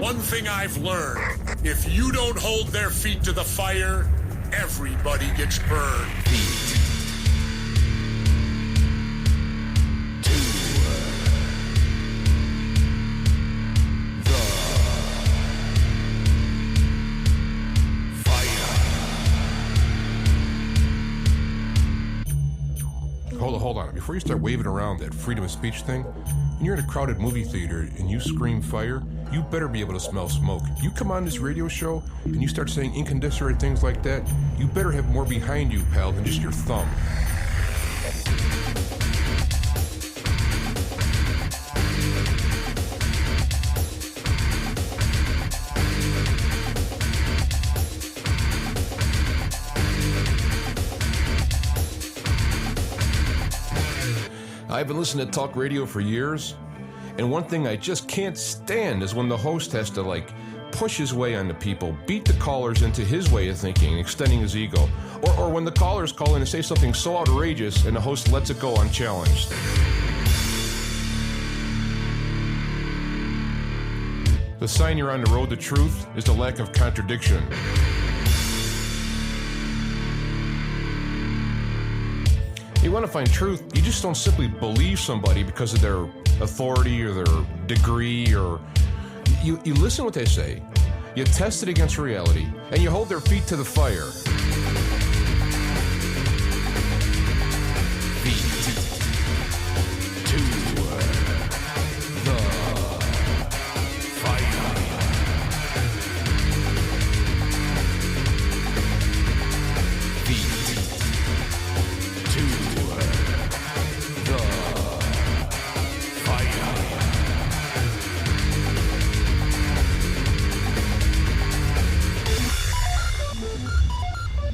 One thing I've learned, if you don't hold their feet to the fire, everybody gets burned. Hold on. Before you start waving around that freedom of speech thing, when you're in a crowded movie theater and you scream fire, you better be able to smell smoke. You come on this radio show and you start saying incandescent things like that, you better have more behind you, pal, than just your thumb. I've been listening to talk radio for years, and one thing I just can't stand is when the host has to, push his way onto people, beat the callers into his way of thinking, extending his ego, or when the callers call in and say something so outrageous and the host lets it go unchallenged. The sign you're on the road to truth is the lack of contradiction. You want to find truth, you just don't simply believe somebody because of their authority or their degree, or you listen to what they say, you test it against reality, and you hold their feet to the fire.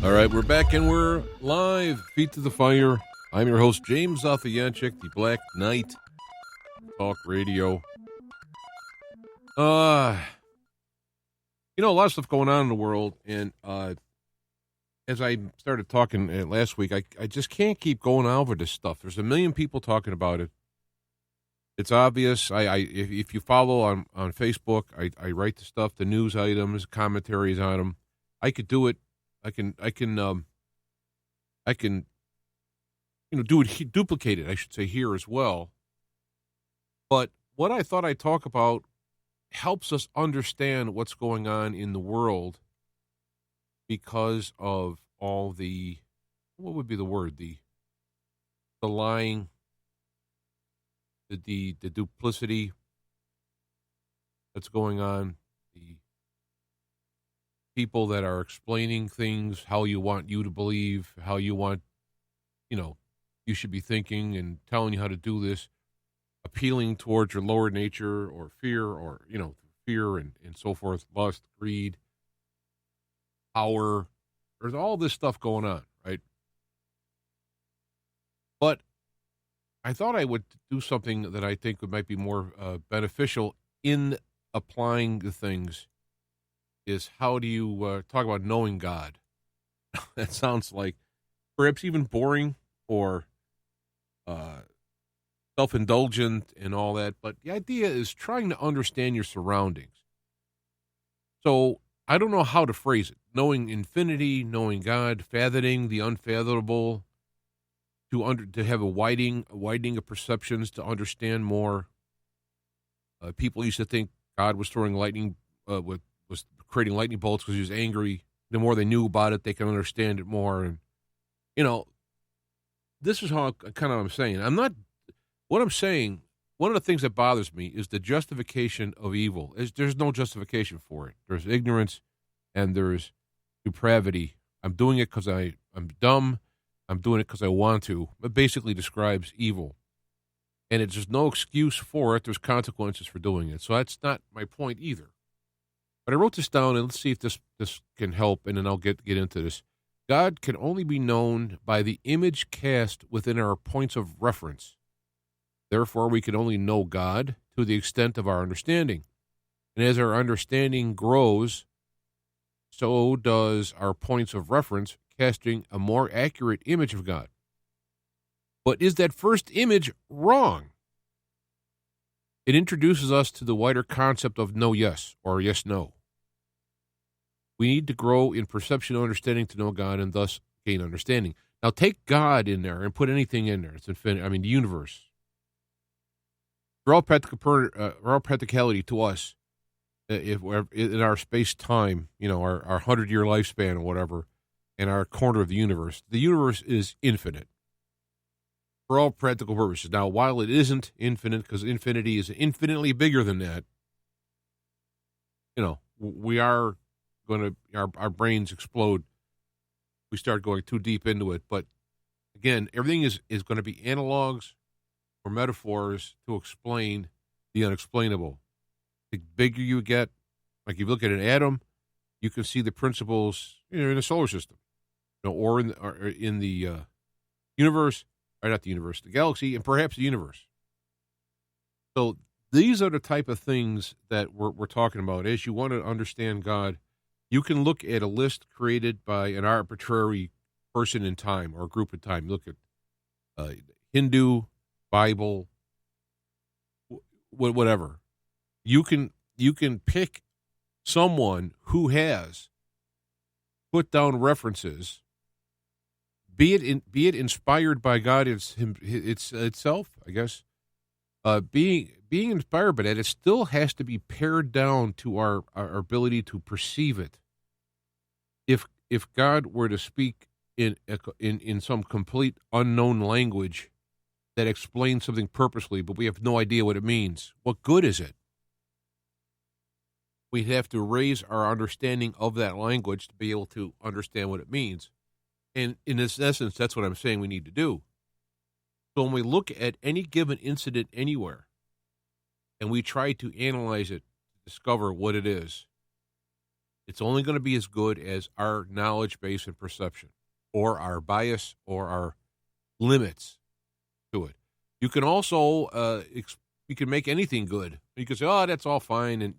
All right, we're back and we're live. Feet to the fire. I'm your host, James Zafiyanchik, the Black Knight, Talk Radio. A lot of stuff going on in the world, and as I started talking last week, I just can't keep going over this stuff. There's a million people talking about it. It's obvious. If you follow on Facebook, I write the stuff, the news items, commentaries on them. I could do it. I can do it, duplicate it, I should say, here as well. But what I thought I'd talk about helps us understand what's going on in the world because of all the, what would be the word? The lying, the duplicity that's going on, the people that are explaining things how you want you to believe, how you want, you should be thinking, and telling you how to do this, appealing towards your lower nature or fear and so forth, lust, greed, power. There's all this stuff going on, right? But I thought I would do something that I think might be more beneficial in applying the things. Is how do you talk about knowing God? That sounds like perhaps even boring or self-indulgent and all that, but the idea is trying to understand your surroundings. So I don't know how to phrase it. Knowing infinity, knowing God, fathoming the unfathomable, to have a widening of perceptions, to understand more. People used to think God was throwing lightning was creating lightning bolts because he was angry. The more they knew about it, they can understand it more. And, this is how I'm saying. What I'm saying, one of the things that bothers me is the justification of evil. There's no justification for it. There's ignorance and there's depravity. I'm doing it because I'm dumb. I'm doing it because I want to. It basically describes evil. And it's just no excuse for it. There's consequences for doing it. So that's not my point either. But I wrote this down, and let's see if this can help, and then I'll get into this. God can only be known by the image cast within our points of reference. Therefore, we can only know God to the extent of our understanding. And as our understanding grows, so does our points of reference, casting a more accurate image of God. But is that first image wrong? It introduces us to the wider concept of no yes or yes no. We need to grow in perception and understanding to know God and thus gain understanding. Now take God in there and put anything in there. It's infinite. I mean, the universe. For all practicality to us, if we're in our space-time, our 100-year lifespan or whatever, and our corner of the universe is infinite for all practical purposes. Now, while it isn't infinite, because infinity is infinitely bigger than that, we are going to, our brains explode. We start going too deep into it. But again, everything is going to be analogs or metaphors to explain the unexplainable. The bigger you get, like you look at an atom, you can see the principles in the solar system, or in the universe, or not the universe, the galaxy, and perhaps the universe. So these are the type of things that we're talking about. As you want to understand God, you can look at a list created by an arbitrary person in time or group in time. Look at Hindu, Bible, whatever. You can pick someone who has put down references, be it inspired by God itself, I guess. Being inspired by that, it still has to be pared down to our ability to perceive it. If God were to speak in some complete unknown language that explains something purposely, but we have no idea what it means, what good is it? We'd have to raise our understanding of that language to be able to understand what it means. And in this essence, that's what I'm saying we need to do. So when we look at any given incident anywhere, and we try to analyze it, discover what it is, it's only going to be as good as our knowledge base and perception, or our bias, or our limits to it. You can also, you can make anything good. You can say, oh, that's all fine. And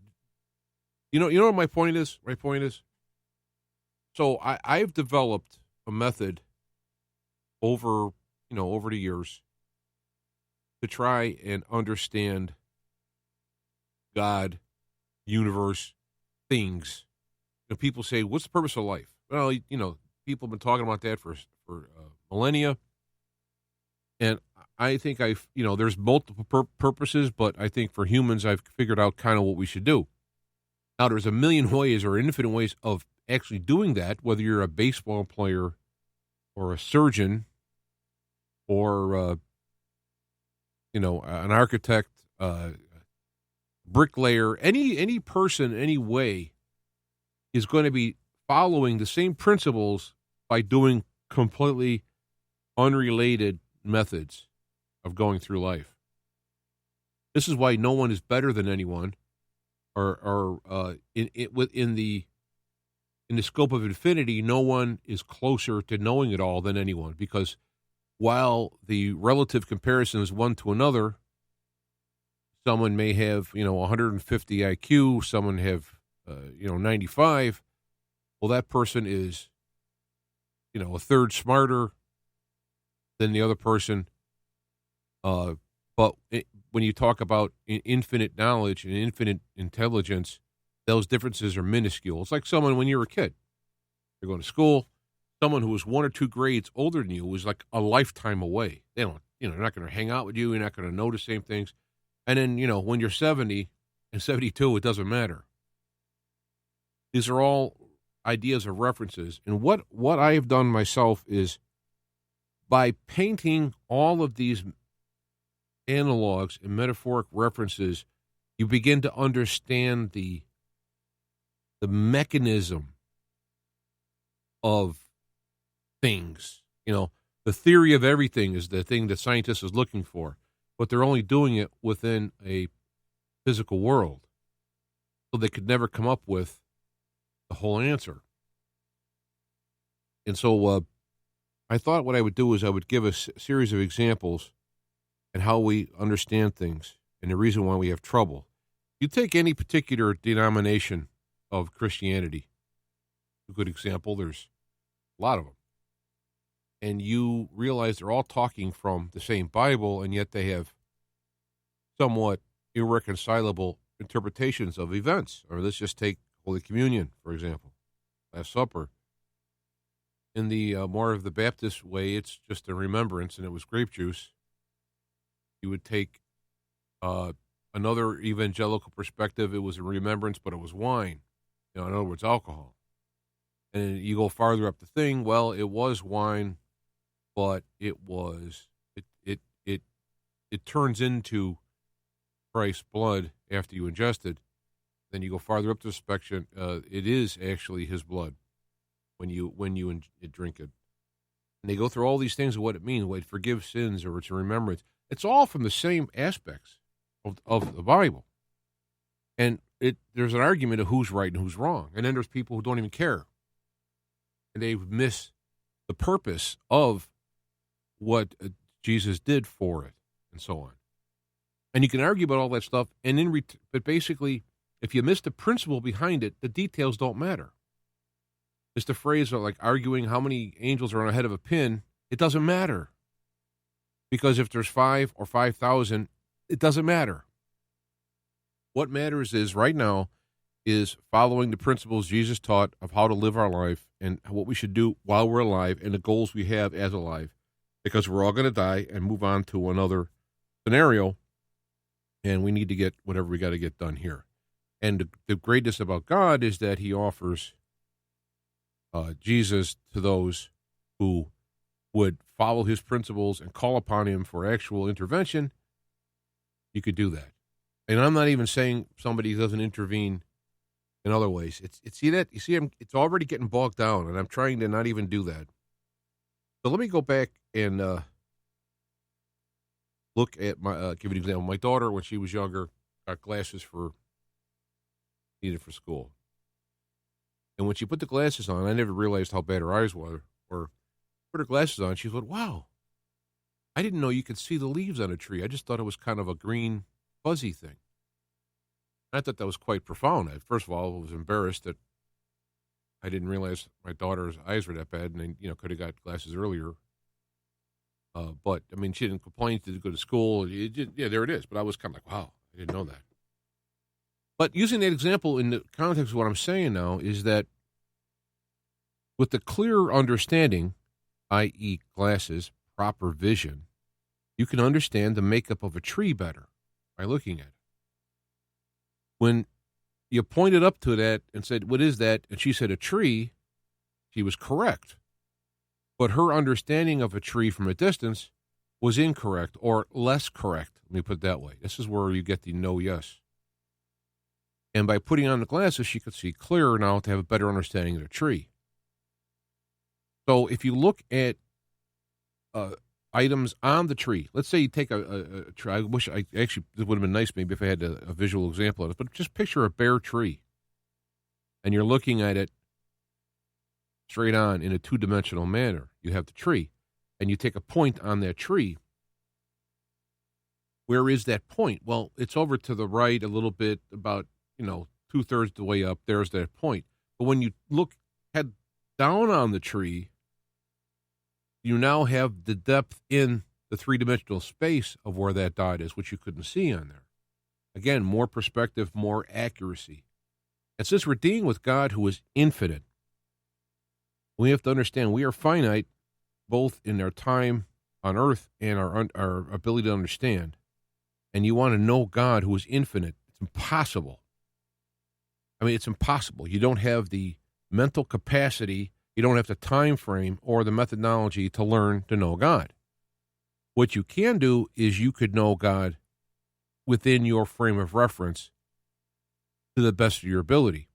you know what my point is? My point is, so I've developed a method over the years to try and understand God, universe, things. People say, what's the purpose of life? Well, people have been talking about that for millennia. And I think there's multiple purposes, but I think for humans, I've figured out kind of what we should do. Now, there's a million ways or infinite ways of actually doing that, whether you're a baseball player or a surgeon or, an architect, bricklayer, any person, any way is going to be following the same principles by doing completely unrelated methods of going through life. This is why no one is better than anyone, or in the scope of infinity, no one is closer to knowing it all than anyone, because while the relative comparisons one to another, someone may have 150 IQ, someone have 95. Well, that person is a third smarter than the other person. But when you talk about infinite knowledge and infinite intelligence, those differences are minuscule. It's like someone when you're a kid, you're going to school, someone who was 1 or 2 grades older than you was like a lifetime away. They don't, they're not going to hang out with you. You're not going to know the same things. And then, when you're 70 and 72, it doesn't matter. These are all ideas of references. And what I have done myself is by painting all of these analogs and metaphoric references, you begin to understand the mechanism of things. The theory of everything is the thing that scientists is looking for, but they're only doing it within a physical world. So they could never come up with the whole answer. And so I thought what I would do is I would give a series of examples and how we understand things and the reason why we have trouble. You take any particular denomination of Christianity, a good example, there's a lot of them, and you realize they're all talking from the same Bible, and yet they have somewhat irreconcilable interpretations of events. Or let's just take Holy Communion, for example, Last Supper. In the more of the Baptist way, it's just a remembrance, and it was grape juice. You would take another evangelical perspective. It was a remembrance, but it was wine. In other words, alcohol. And you go farther up the thing. Well, it was wine, but it turns into Christ's blood after you ingest it. Then you go farther up the spectrum. It is actually His blood when you drink it. And they go through all these things of what it means. What it forgives sins, or it's a remembrance. It's all from the same aspects of the Bible. And there's an argument of who's right and who's wrong. And then there's people who don't even care. And they miss the purpose of what Jesus did for it, and so on. And you can argue about all that stuff, but basically, if you miss the principle behind it, the details don't matter. It's the phrase of like arguing how many angels are on the head of a pin. It doesn't matter. Because if there's 5 or 5,000, it doesn't matter. What matters is right now is following the principles Jesus taught of how to live our life and what we should do while we're alive and the goals we have as alive, because we're all going to die and move on to another scenario, and we need to get whatever we got to get done here. And the greatness about God is that He offers Jesus to those who would follow His principles and call upon Him for actual intervention. You could do that. And I'm not even saying somebody doesn't intervene in other ways. It's already getting bogged down, and I'm trying to not even do that. So let me go back and look at give you an example. My daughter, when she was younger, got glasses needed for school. And when she put the glasses on, I never realized how bad her eyes were. Or put her glasses on, she thought, wow, I didn't know you could see the leaves on a tree. I just thought it was kind of a green, fuzzy thing. I thought that was quite profound. First of all, I was embarrassed that I didn't realize my daughter's eyes were that bad, and they, could have got glasses earlier. But I mean, she didn't complain. She didn't go to school. There it is. But I was kind of like, wow, I didn't know that. But using that example in the context of what I'm saying now is that with the clear understanding, i.e., glasses, proper vision, you can understand the makeup of a tree better by looking at it. When you pointed up to that and said, what is that? And she said, a tree, she was correct. But her understanding of a tree from a distance was incorrect or less correct. Let me put it that way. This is where you get the no yes. And by putting on the glasses, she could see clearer now to have a better understanding of the tree. So if you look at items on the tree, let's say you take a tree. I wish it would have been nice maybe if I had a visual example of it, but just picture a bare tree. And you're looking at it straight on in a two-dimensional manner. You have the tree, and you take a point on that tree. Where is that point? Well, it's over to the right a little bit, about 2/3 the way up. There's that point. But when you look head down on the tree, you now have the depth in the three-dimensional space of where that dot is, which you couldn't see on there. Again, more perspective, more accuracy. And since we're dealing with God who is infinite, we have to understand we are finite, both in our time on earth and our ability to understand. And you want to know God who is infinite. It's impossible. I mean, it's impossible. You don't have the mental capacity, you don't have the time frame or the methodology to learn to know God. What you can do is you could know God within your frame of reference to the best of your ability.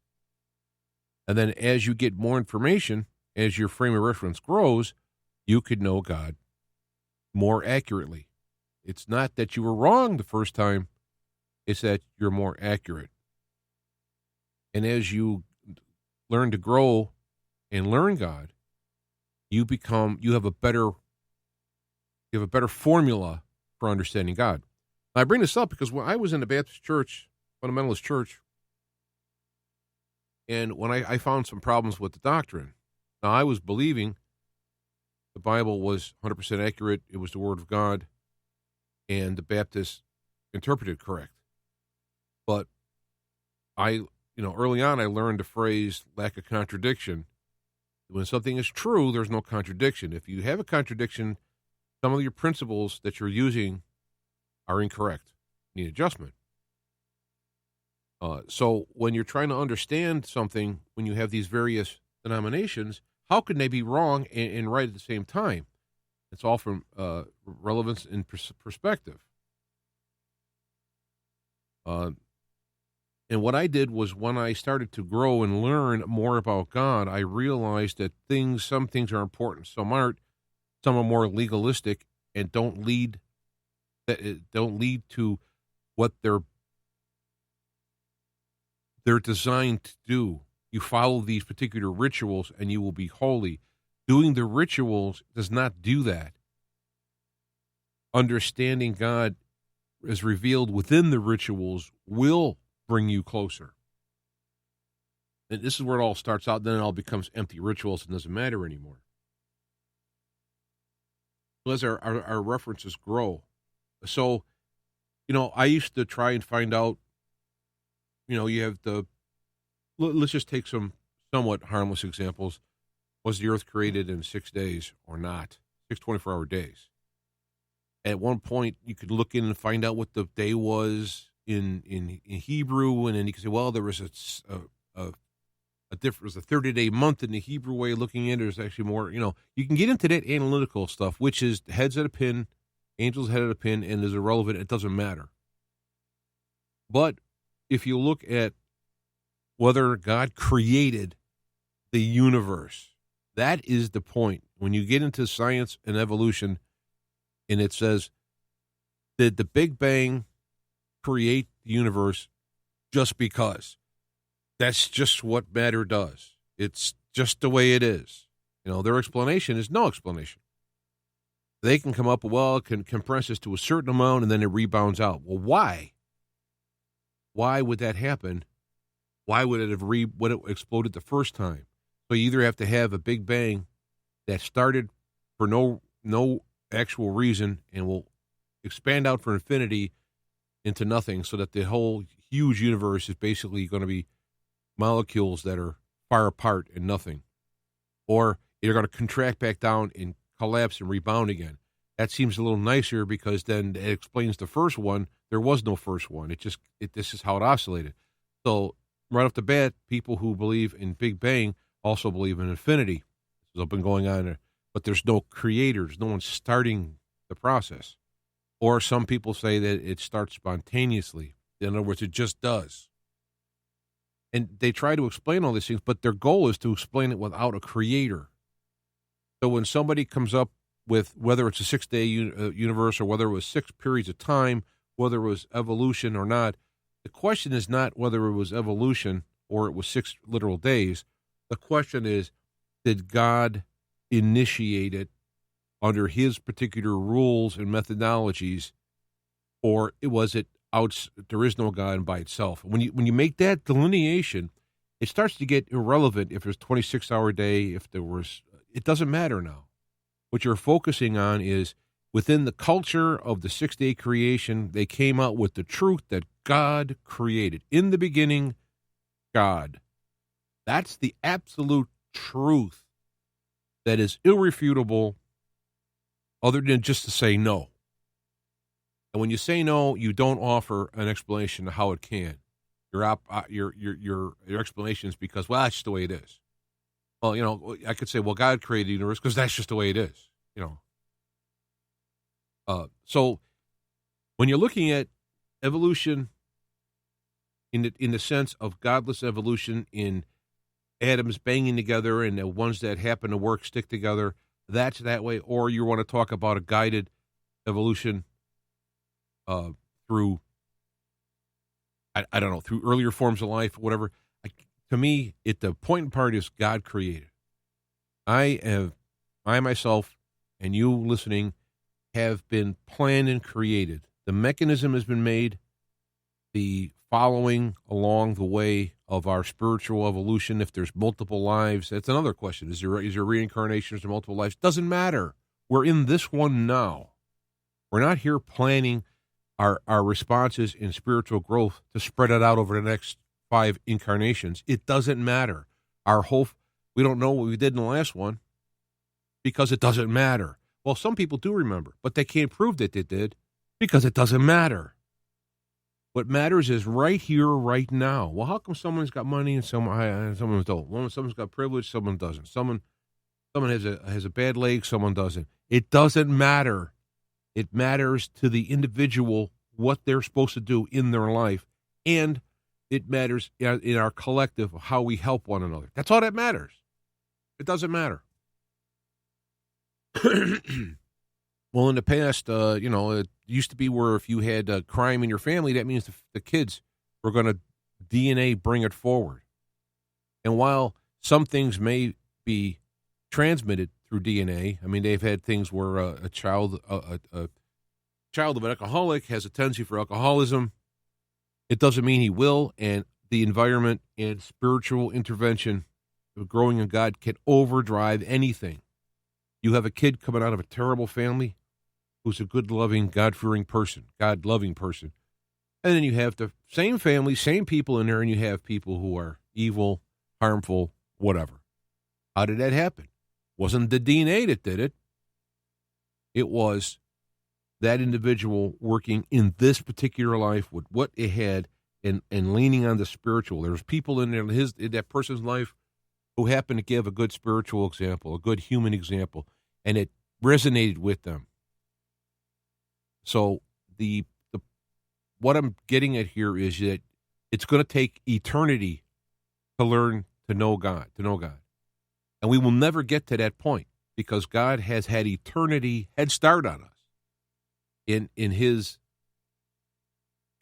And then as you get more information, as your frame of reference grows, you could know God more accurately. It's not that you were wrong the first time, it's that you're more accurate. And as you learn to grow and learn God, you have a better formula for understanding God. I bring this up because when I was in the Baptist church, fundamentalist church, and when I found some problems with the doctrine, now I was believing the Bible was 100% accurate, it was the Word of God, and the Baptists interpreted correct. But early on I learned the phrase lack of contradiction. When something is true, there's no contradiction. If you have a contradiction, some of your principles that you're using are incorrect, need adjustment. So when you're trying to understand something, when you have these various denominations, how can they be wrong and right at the same time? It's all from relevance and perspective. And what I did was when I started to grow and learn more about God, I realized that some things are important, some aren't, some are more legalistic and don't lead to what they're designed to do. You follow these particular rituals and you will be holy. Doing the rituals does not do that. Understanding God as revealed within the rituals will bring you closer. And this is where it all starts out. Then it all becomes empty rituals and doesn't matter anymore. So as our references grow. So, I used to try and find out, you have let's just take some somewhat harmless examples. Was the earth created in 6 days or not? 6 24-hour days. At one point, you could look in and find out what the day was in Hebrew, and then you could say, well, there was a 30-day month in the Hebrew way of looking at it. There's actually more, you can get into that analytical stuff, which is heads at a pin, angels head at a pin, and is irrelevant. It doesn't matter. But if you look at whether God created the universe, that is the point. When you get into science and evolution, and it says, did the Big Bang create the universe just because? That's just what matter does. It's just the way it is. Their explanation is no explanation. They can come up with, it can compress this to a certain amount and then it rebounds out. Well, why? Why would that happen? Why would it have exploded the first time? So you either have to have a Big Bang that started for no actual reason and will expand out for infinity into nothing, so that the whole huge universe is basically going to be molecules that are far apart and nothing. Or you're going to contract back down and collapse and rebound again. That seems a little nicer because then it explains the first one. There was no first one. This is how it oscillated. So right off the bat, people who believe in Big Bang also believe in infinity. This has been going on, but there's no creators. No one's starting the process. Or some people say that it starts spontaneously. In other words, it just does. And they try to explain all these things, but their goal is to explain it without a creator. So when somebody comes up with whether it's a 6-day universe or whether it was 6 periods of time, whether it was evolution or not, the question is not whether it was evolution or it was 6 literal days. The question is, did God initiate it under his particular rules and methodologies, or was it out? There is no God by itself. When you make that delineation, it starts to get irrelevant if there's 26-hour day, if there was, it doesn't matter now. What you're focusing on is within the culture of the 6-day creation, they came out with the truth that God created. In the beginning, God. That's the absolute truth that is irrefutable, other than just to say no. And when you say no, you don't offer an explanation of how it can. Your explanation is because, well, that's just the way it is. Well, I could say, well, God created the universe because that's just the way it is. So when you're looking at evolution in the sense of godless evolution, in atoms banging together and the ones that happen to stick together, that's that way. Or you want to talk about a guided evolution through, I don't know, through earlier forms of life, whatever. To me, the important part is God created. I myself and you listening have been planned and created. The mechanism has been made. The following along the way of our spiritual evolution, if there's multiple lives, that's another question. Is there reincarnation? Is there multiple lives? Doesn't matter. We're in this one now. We're not here planning our responses in spiritual growth to spread it out over the next 5 incarnations. It doesn't matter. We don't know what we did in the last one because it doesn't matter. Well, some people do remember, but they can't prove that they did because it doesn't matter. What matters is right here, right now. Well, how come someone's got money and someone don't? Someone's got privilege, someone doesn't. Someone has a bad leg, someone doesn't. It doesn't matter. It matters to the individual what they're supposed to do in their life, and it matters in our collective how we help one another. That's all that matters. It doesn't matter. Well, in the past, it used to be where if you had crime in your family, that means the kids were going to DNA bring it forward. And while some things may be transmitted through DNA, I mean, they've had things where a child of an alcoholic has a tendency for alcoholism. It doesn't mean he will, and the environment and spiritual intervention of growing in God can overdrive anything. You have a kid coming out of a terrible family who's a good, loving, God-fearing person, God-loving person. And then you have the same family, same people in there, and you have people who are evil, harmful, whatever. How did that happen? Wasn't the DNA that did it. It was that individual working in this particular life with what it had and leaning on the spiritual. There's people in there in that person's life who happened to give a good spiritual example, a good human example, and it resonated with them. So what I'm getting at here is that it's going to take eternity to learn to know God, And we will never get to that point because God has had eternity head start on us in his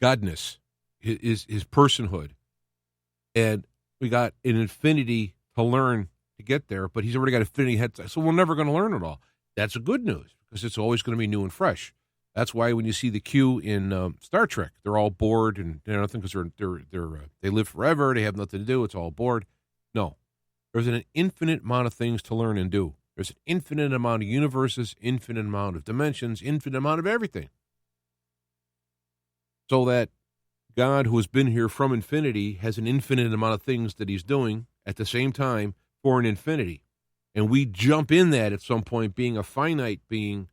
godness, his personhood. And we got an infinity to learn to get there, but he's already got infinity head start. So we're never going to learn it all. That's a good news because it's always going to be new and fresh. That's why when you see the Q in Star Trek, they're all bored and nothing because they live forever. They have nothing to do. It's all bored. No, there's an infinite amount of things to learn and do. There's an infinite amount of universes, infinite amount of dimensions, infinite amount of everything. So that God, who has been here from infinity, has an infinite amount of things that he's doing at the same time for an infinity. And we jump in that at some point, being a finite being,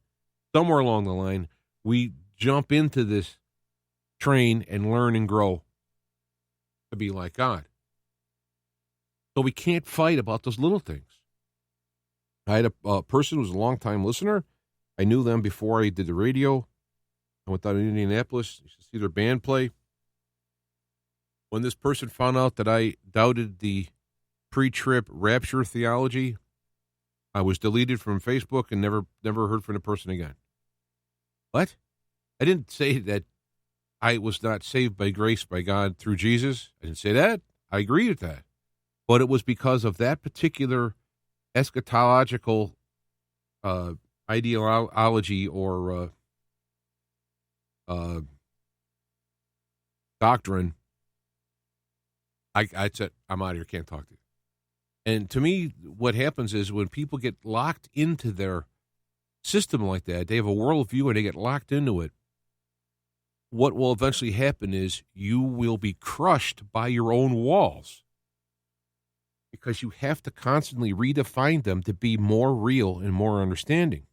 somewhere along the line, we jump into this train and learn and grow to be like God. So we can't fight about those little things. I had a person who was a long-time listener. I knew them before I did the radio. I went down to Indianapolis to see their band play. When this person found out that I doubted the pre-trip rapture theology, I was deleted from Facebook and never heard from the person again. What? I didn't say that I was not saved by grace by God through Jesus. I didn't say that. I agree with that. But it was because of that particular eschatological ideology or doctrine. I said, I'm out of here, can't talk to you. And to me, what happens is when people get locked into their system like that, they have a worldview and they get locked into it, what will eventually happen is you will be crushed by your own walls because you have to constantly redefine them to be more real and more understanding.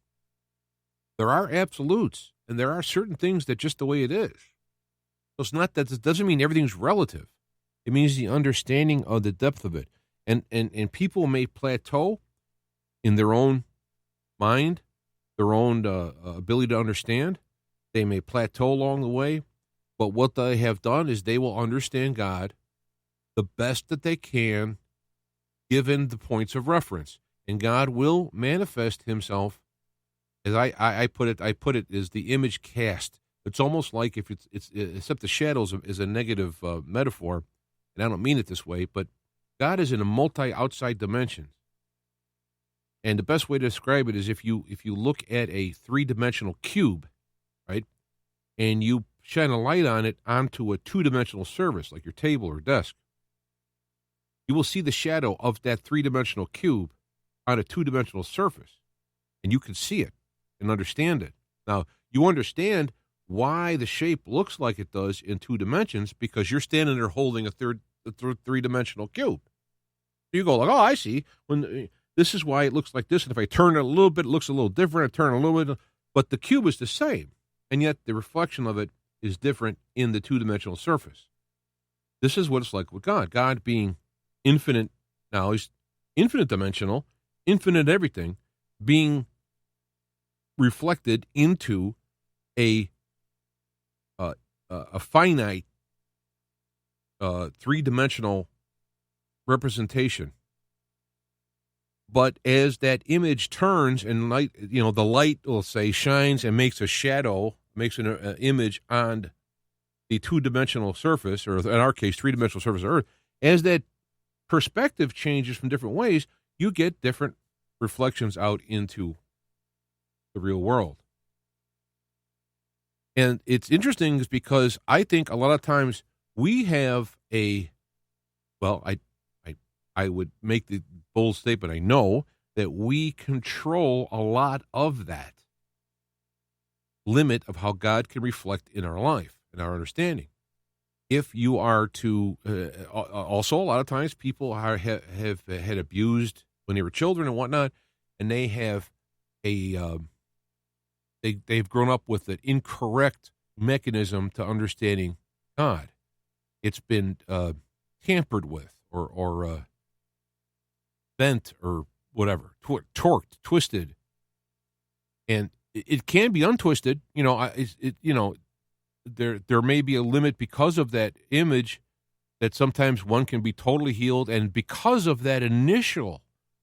There are absolutes, and there are certain things that just the way it is. So it's not that it doesn't mean everything's relative. It means the understanding of the depth of it. And people may plateau in their own mind, their own ability to understand. They may plateau along the way, but what they have done is they will understand God the best that they can given the points of reference. And God will manifest himself, as I put it as the image cast. It's almost like if it's except the shadows is a negative metaphor, and I don't mean it this way, but God is in a multi-outside dimension. And the best way to describe it is if you look at a three-dimensional cube, right, and you shine a light on it onto a two-dimensional surface, like your table or desk, you will see the shadow of that three-dimensional cube on a two-dimensional surface, and you can see it and understand it. Now, you understand why the shape looks like it does in 2 dimensions, because you're standing there holding a three-dimensional cube. You go like, oh, I see. This is why it looks like this, and if I turn it a little bit, it looks a little different. I turn a little bit, but the cube is the same, and yet the reflection of it is different in the 2-dimensional surface. This is what it's like with God. God being infinite, now he's infinite dimensional, infinite everything, being reflected into a finite 3-dimensional representation. But as that image turns and light, the light will say shines and makes a shadow, makes an image on the 2-dimensional surface, or in our case, 3-dimensional surface of Earth. As that perspective changes from different ways, you get different reflections out into the real world. And it's interesting is because I think a lot of times we have I would make the bold statement, I know, that we control a lot of that limit of how God can reflect in our life and our understanding. If you are to, also a lot of times people have had abused when they were children and whatnot, and they have they've grown up with an incorrect mechanism to understanding God. It's been tampered with or bent or whatever, torqued, twisted, and it can be untwisted. There may be a limit because of that image that sometimes one can be totally healed, and because of that initial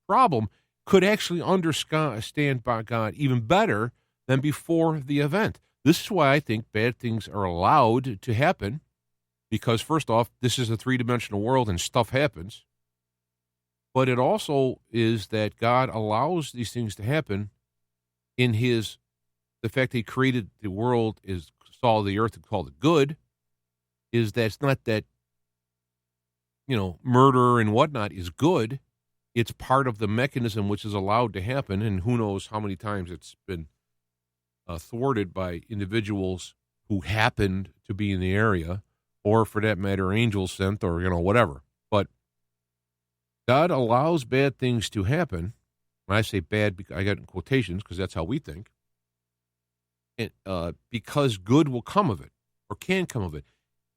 problem, could actually understand by God even better than before the event. This is why I think bad things are allowed to happen, because first off, this is a 3-dimensional world and stuff happens. But it also is that God allows these things to happen in the fact that he created the world, saw the earth and called it good, is that it's not that, murder and whatnot is good. It's part of the mechanism which is allowed to happen, and who knows how many times it's been thwarted by individuals who happened to be in the area, or for that matter, angels sent, or, whatever. But God allows bad things to happen. When I say bad, I got in quotations because that's how we think. And, because good will come of it, or can come of it.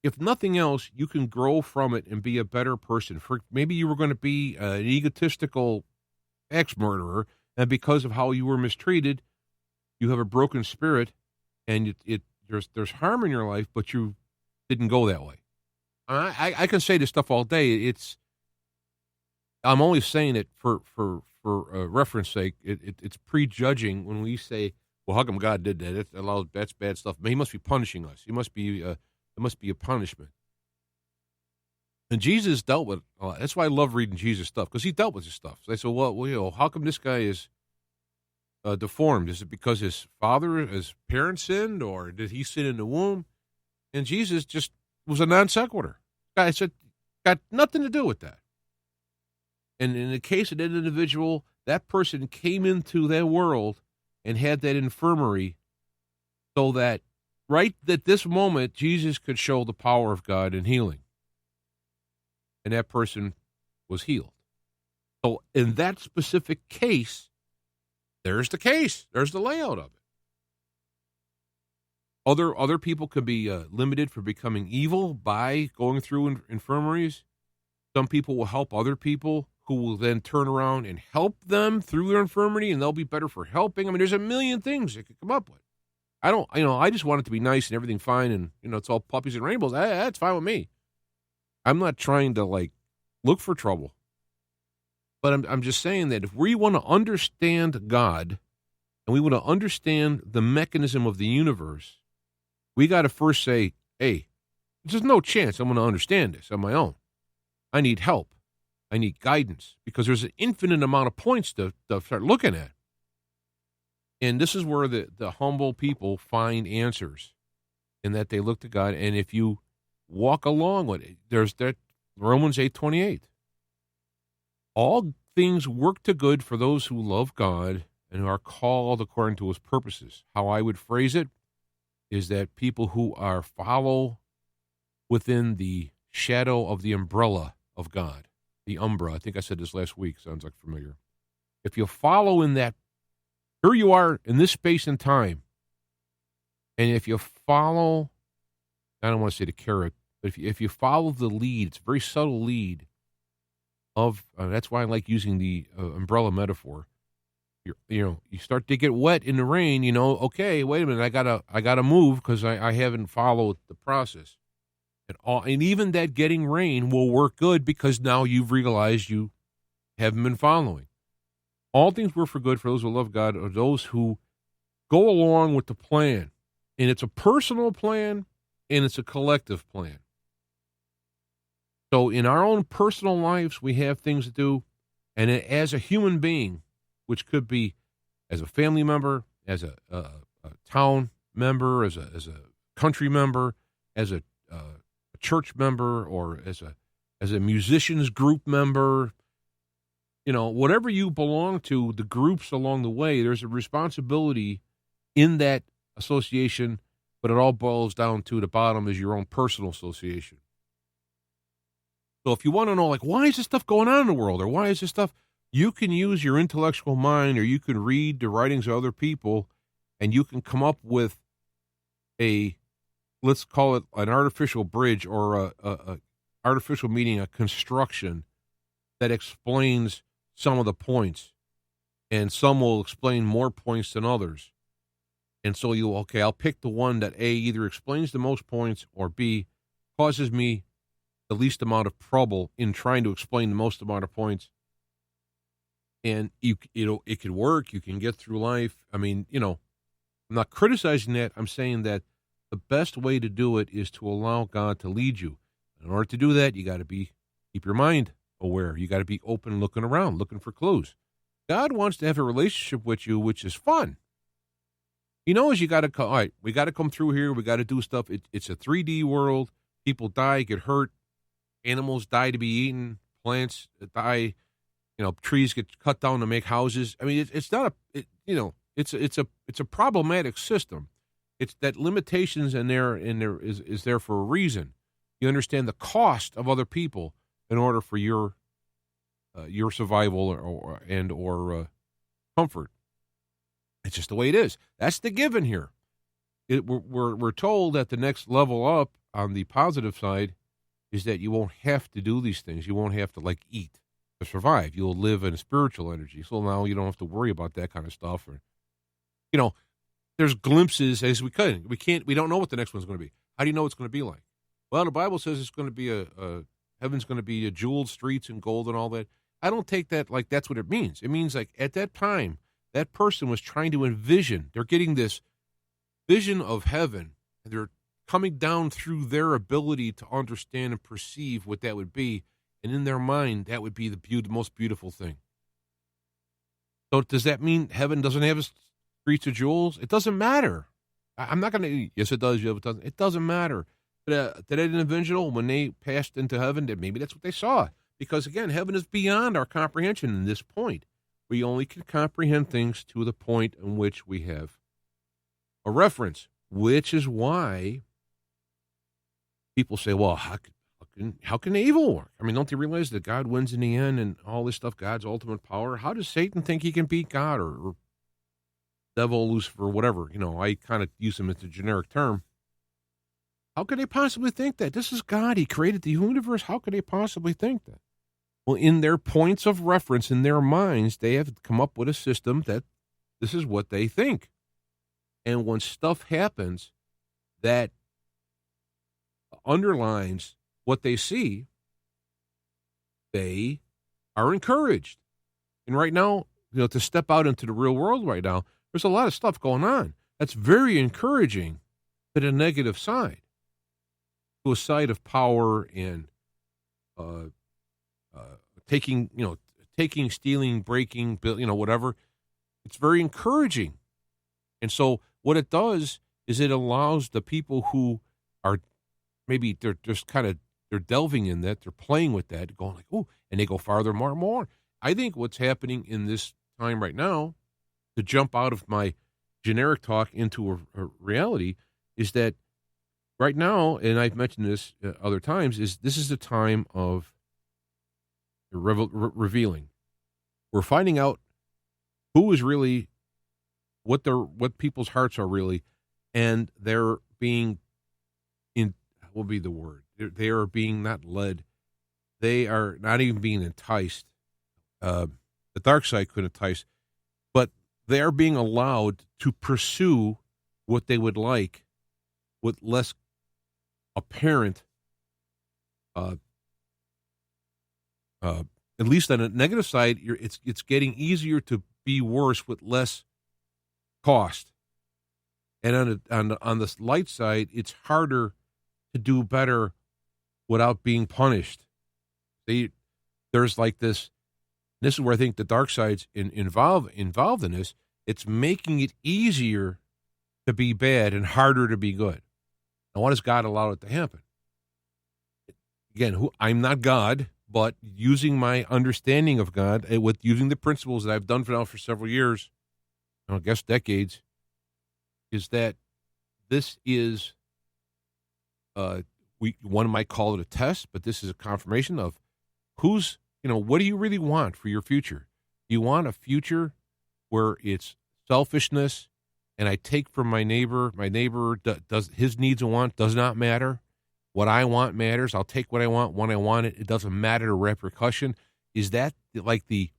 If nothing else, you can grow from it and be a better person. Maybe you were going to be an egotistical ex-murderer, and because of how you were mistreated, you have a broken spirit, and there's harm in your life, but you didn't go that way. I can say this stuff all day. I'm only saying it for reference sake. It's prejudging when we say, well, how come God did that? That's bad stuff. He must be punishing us. It must be a punishment. And Jesus dealt with that's why I love reading Jesus stuff, because he dealt with his stuff. So they say, well, how come this guy is deformed? Is it because his parents sinned, or did he sin in the womb? And Jesus just was a non sequitur. Guy said, got nothing to do with that. And in the case of that individual, that person came into that world and had that infirmary, so that right at this moment, Jesus could show the power of God in healing. And that person was healed. So in that specific case, there's the case. There's the layout of it. Other people could be limited for becoming evil by going through infirmaries. Some people will help other people who will then turn around and help them through their infirmity, and they'll be better for helping. I mean, there's a million things they could come up with. I just want it to be nice and everything fine, and, it's all puppies and rainbows. That's fine with me. I'm not trying to, look for trouble. But I'm just saying that if we want to understand God, and we want to understand the mechanism of the universe, we got to first say, hey, there's no chance I'm going to understand this on my own. I need help. I need guidance, because there's an infinite amount of points to start looking at. And this is where the humble people find answers, in that they look to God. And if you walk along with it, there's that Romans 8:28. All things work to good for those who love God and who are called according to his purposes. How I would phrase it, is that people who are follow within the shadow of the umbrella of God, the umbra. I think I said this last week. Sounds like familiar. If you follow in that, here you are in this space and time, and if you follow, I don't want to say the carrot, but if you follow the lead, it's a very subtle lead of, that's why I like using the umbrella metaphor. You start to get wet in the rain, okay, wait a minute, I gotta move because I haven't followed the process. And even that getting rain will work good because now you've realized you haven't been following. All things work for good for those who love God, or those who go along with the plan. And it's a personal plan and it's a collective plan. So in our own personal lives, we have things to do. And as a human being, which could be as a family member, as a town member, as a country member, as a church member, or as a musicians group member, whatever you belong to, the groups along the way, there's a responsibility in that association, but it all boils down to the bottom is your own personal association. So if you want to know, why is this stuff going on in the world, or why is this stuff, you can use your intellectual mind, or you can read the writings of other people, and you can come up with let's call it an artificial bridge, or a artificial meaning, a construction that explains some of the points, and some will explain more points than others. And so I'll pick the one that A, either explains the most points, or B, causes me the least amount of trouble in trying to explain the most amount of points. And it could work. You can get through life. I mean, I'm not criticizing that. I'm saying that the best way to do it is to allow God to lead you. In order to do that, you got to keep your mind aware. You got to be open, looking around, looking for clues. God wants to have a relationship with you, which is fun. He knows you got to come. All right, we got to come through here. We got to do stuff. It's a 3D world. People die, get hurt. Animals die to be eaten. Plants die. Trees get cut down to make houses. I mean, it's not it's a problematic system. It's that limitations in there is there for a reason. You understand the cost of other people in order for your survival or comfort. It's just the way it is. That's the given here. We're told that the next level up on the positive side is that you won't have to do these things. You won't have to eat to survive. You'll live in spiritual energy. So now you don't have to worry about that kind of stuff. Or, there's glimpses as we don't know what the next one's going to be. How do you know it's going to be like? Well, the Bible says it's going to be heaven's going to be a jeweled streets and gold and all that. I don't take that like that's what it means. It means at that time, that person was trying to envision. They're getting this vision of heaven, and they're coming down through their ability to understand and perceive what that would be. And in their mind, that would be the most beautiful thing. So does that mean heaven doesn't have streets of jewels? It doesn't matter. I'm not going to, yes, it does. It doesn't. It doesn't matter. But that individual, when they passed into heaven, maybe that's what they saw. Because, again, heaven is beyond our comprehension in this point. We only can comprehend things to the point in which we have a reference, which is why people say, well, how can evil work? I mean, don't they realize that God wins in the end and all this stuff, God's ultimate power? How does Satan think he can beat God, or devil, Lucifer, whatever? I kind of use him as a generic term. How could they possibly think that? This is God. He created the universe. How could they possibly think that? Well, in their points of reference, in their minds, they have come up with a system that this is what they think. And when stuff happens that underlines what they see, they are encouraged. And right now, to step out into the real world right now, there's a lot of stuff going on that's very encouraging to the negative side, to a side of power and taking, stealing, breaking, whatever. It's very encouraging. And so what it does is it allows the people who are maybe they're delving in that, they're playing with that, going like, oh, and they go farther, more and more. I think what's happening in this time right now, to jump out of my generic talk into a reality, is that right now, and I've mentioned this other times, is this is the time of revealing. We're finding out who is really what people's hearts are really, and they're being what will be the word? They are being not led. They are not even being enticed. The dark side could entice, but they are being allowed to pursue what they would like with less apparent, at least on the negative side, it's getting easier to be worse with less cost, and on the light side, it's harder to do better without being punished. There's like this. This is where I think the dark side's involved in this. It's making it easier to be bad and harder to be good. Now, why does God allow it to happen? Again, I'm not God, but using my understanding of God, with using the principles that I've done for several years, I guess decades, is that this is, one might call it a test, but this is a confirmation of what do you really want for your future? Do you want a future where it's selfishness and I take from my neighbor does his needs and wants does not matter? What I want matters. I'll take what I want when I want it. It doesn't matter the repercussion. Is that like I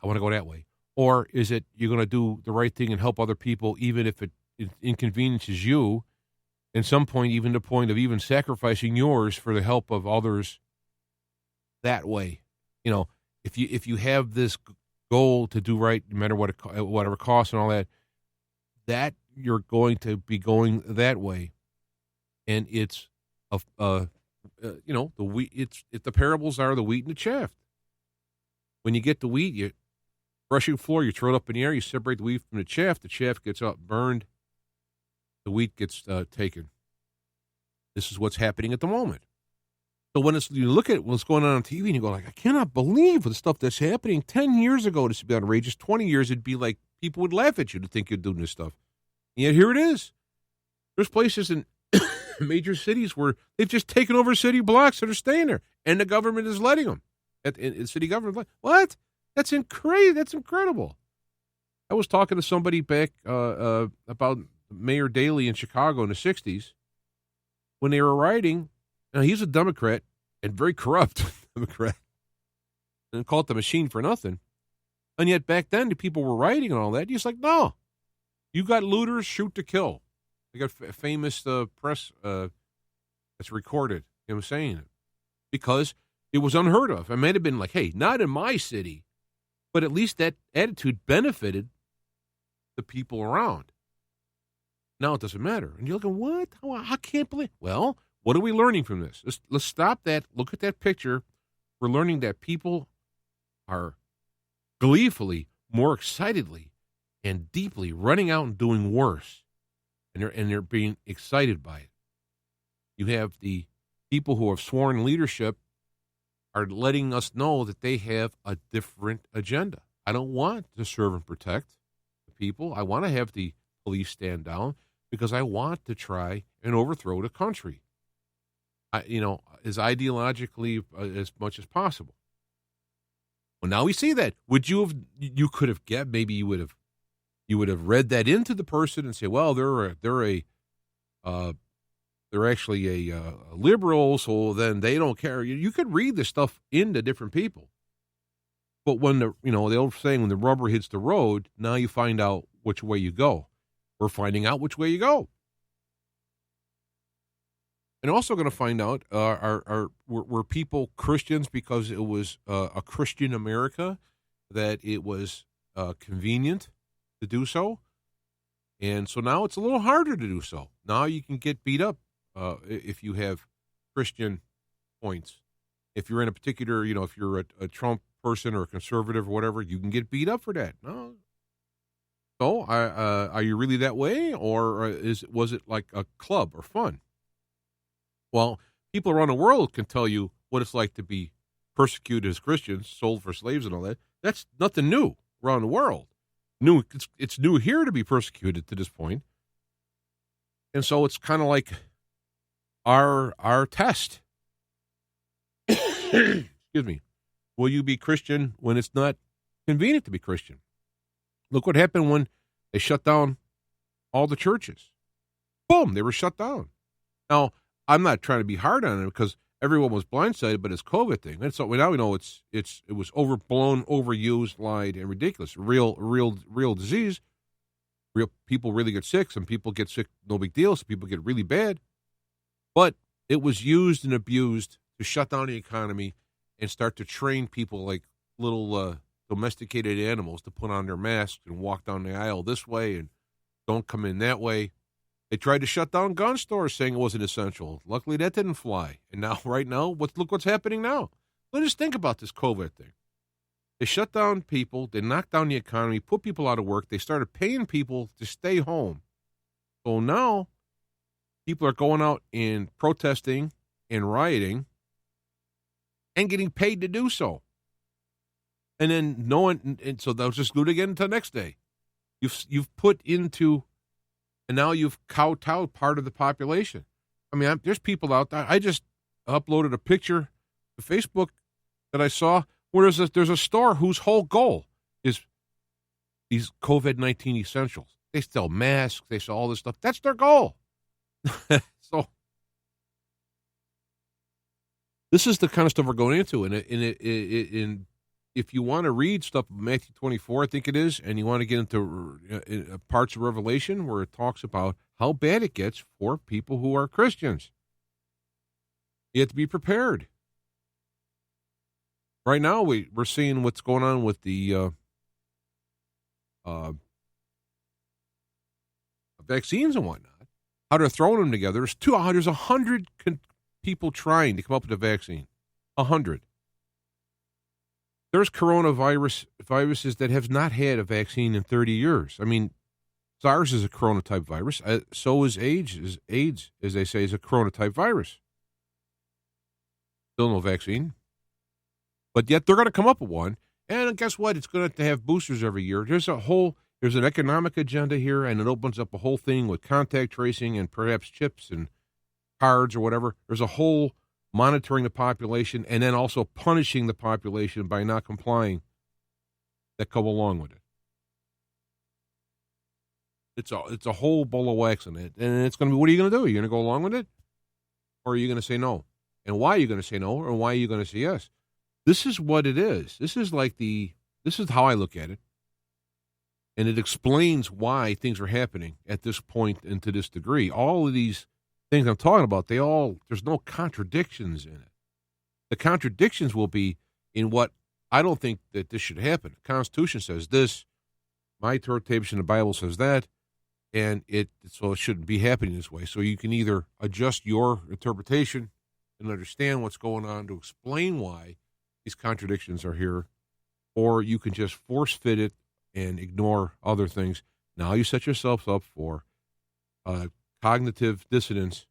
want to go that way? Or is it you're going to do the right thing and help other people even if it inconveniences you, and some point even the point of even sacrificing yours for the help of others that way? If you have this goal to do right no matter whatever costs and all that you're going to be going that way. And it's the wheat. The parables are the wheat and the chaff. When you get the wheat, you brushing floor, you throw it up in the air, you separate the wheat from the chaff gets up burned, the wheat gets taken. This is what's happening at the moment. So when you look at what's going on TV and you go like, I cannot believe the stuff that's happening. 10 years ago, this would be outrageous. 20 years, it'd be like people would laugh at you to think you're doing this stuff. And yet here it is. There's places in major cities where they've just taken over city blocks that are staying there, and the government is letting them. In city government, what? That's crazy. That's incredible. I was talking to somebody back about Mayor Daley in Chicago in the 60s when they were rioting. Now, he's a Democrat and very corrupt Democrat, and called the machine for nothing. And yet back then, the people were rioting and all that. He's like, no, you got looters, shoot to kill. They got famous press that's recorded him saying it because it was unheard of. It might have been like, hey, not in my city, but at least that attitude benefited the people around. Now it doesn't matter. And you're looking, what? I can't believe. Well, what are we learning from this? Let's stop that. Look at that picture. We're learning that people are gleefully, more excitedly, and deeply running out and doing worse. And they're being excited by it. You have the people who have sworn leadership are letting us know that they have a different agenda. I don't want to serve and protect the people. I want to have the police stand down because I want to try and overthrow the country. As ideologically as much as possible. Well, now we see that. You could have guessed, maybe you would have read that into the person and say, well, they're actually a liberal, so then they don't care. You could read this stuff into different people. But when the old saying, when the rubber hits the road, now you find out which way you go. We're finding out which way you go. And also going to find out were people Christians because it was a Christian America, that it was convenient to do so. And so now it's a little harder to do so. Now you can get beat up if you have Christian points. If you're in a particular, if you're a Trump person or a conservative or whatever, you can get beat up for that. No. So are you really that way, or was it like a club or fun? Well, people around the world can tell you what it's like to be persecuted as Christians, sold for slaves and all that. That's nothing new around the world. It's new here to be persecuted to this point. And so it's kind of like our test. Excuse me. Will you be Christian when it's not convenient to be Christian? Look what happened when they shut down all the churches. Boom, they were shut down. Now, I'm not trying to be hard on it because everyone was blindsided, but it's COVID thing. And so now we know it was overblown, overused, lied, and ridiculous. Real disease. Real people really get sick. Some people get sick, no big deal. Some people get really bad. But it was used and abused to shut down the economy and start to train people like little domesticated animals to put on their masks and walk down the aisle this way and don't come in that way. They tried to shut down gun stores saying it wasn't essential. Luckily, that didn't fly. And now, right now, look what's happening now. Let's just think about this COVID thing. They shut down people. They knocked down the economy, put people out of work. They started paying people to stay home. So now people are going out and protesting and rioting and getting paid to do so. And then and so they'll just do it again until the next day. You've put into, and now you've kowtowed part of the population. I mean, there's people out there. I just uploaded a picture to Facebook that I saw where there's a store whose whole goal is these COVID-19 essentials. They sell masks. They sell all this stuff. That's their goal. So this is the kind of stuff we're going into. And if you want to read stuff of Matthew 24, I think it is, and you want to get into parts of Revelation where it talks about how bad it gets for people who are Christians, you have to be prepared. Right now, we're seeing what's going on with the vaccines and whatnot, how they're throwing them together. There's 100 people trying to come up with a vaccine. 100. There's viruses that have not had a vaccine in 30 years. I mean, SARS is a corona-type virus. So is AIDS. AIDS, as they say, is a corona-type virus. Still no vaccine. But yet they're going to come up with one. And guess what? It's going to have boosters every year. There's an economic agenda here, and it opens up a whole thing with contact tracing and perhaps chips and cards or whatever. There's a whole monitoring the population and then also punishing the population by not complying that come along with it. It's a whole bowl of wax in it. And it's going to be, what are you going to do? Are you going to go along with it? Or are you going to say no? And why are you going to say no? Or why are you going to say yes? This is what it is. This is how I look at it. And it explains why things are happening at this point and to this degree. All of these things I'm talking about, there's no contradictions in it. The contradictions will be in what I don't think that this should happen. The Constitution says this, my interpretation of the Bible says that, and so it shouldn't be happening this way. So you can either adjust your interpretation and understand what's going on to explain why these contradictions are here, or you can just force fit it and ignore other things. Now you set yourself up for cognitive dissonance,